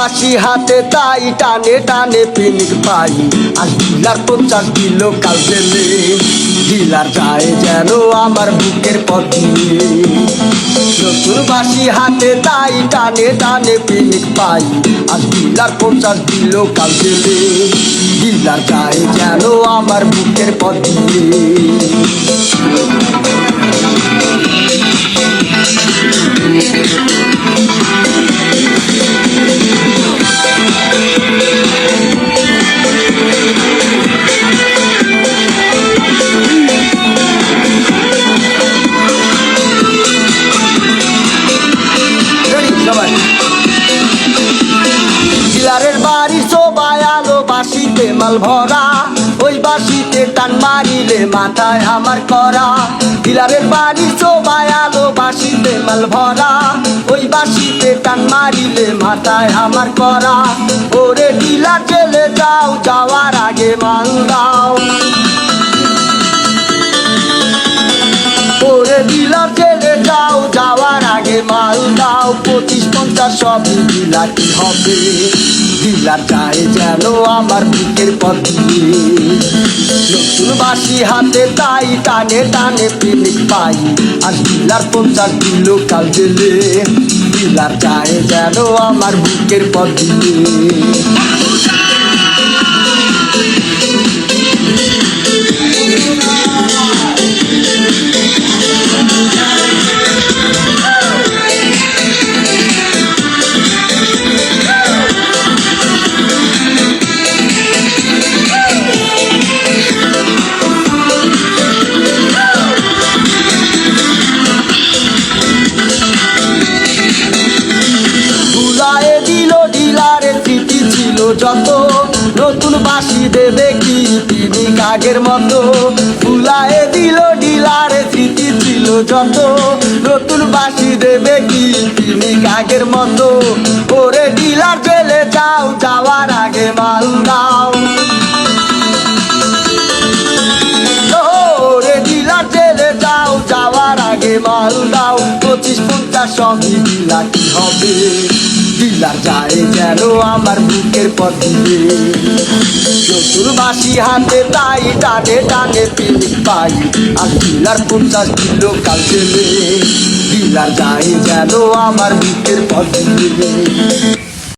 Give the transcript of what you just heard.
বাঁশি হাতে তাই টানে টানে পিনিক পাই আজ ডিলার 50 কিলো কাল জেলে ডিলার যায় যেন আমার বুকের পথ দিয়ে নতুন বাঁশি হাতে তাই টানে টানে পিনিক পাই আজ ডিলার 50 কিলো কাল জেলে ডিলার যায় যেন আমার বুকের পথ দিয়ে ডিলারের বাড়ি সবাই আলো বাঁশিতে মাল ভরা ওই বাঁশিতে টান মারিলে মাথায় আমার করা ডিলারের বাড়ি সবাই আলো বাঁশিতে মাল ভরা ওই বাঁশিতে টান মারিলে মাথায় আমার করা ওরে ডিলার চলে যাও যাওয়ার আগে মাল দাও ওরে ডিলার চলে যাও যাওয়ার আগে মাল দাও 25-50 সবই বিলাতি হবে ডিলার যায় যেন আমার বুকের পথ দিয়ে নতুন বাঁশি হাতে তাই টানে টানে পিনিক পাই আর ডিলার 50 কিলো কাল জেলে ডিলার যায় যেন আমার বুকের পথ দিয়ে যত নতুন বাঁশি দেবে কি পিনিক আগের মতো ফুলায়ে দিল ডিলারে স্মৃতি ছিল যত নতুন বাঁশি দেবে কি পিনিক আগের মতো ওরে ডিলার জেলে যাও যাওয়ার আগে মাল দাও ওরে ডিলার জেলে যাও যাওয়ার আগে মাল দাও 25-50 সবই বিলাতি হবে ডিলার যায় যেন আমার বুকের পথ দিয়ে নতুন বাঁশি হাতে তাই টানে টানে পিনিক পাই আর ডিলার 50 কিলো কাল জেলে ডিলার যায় যেন আমার বুকের পথ দিয়ে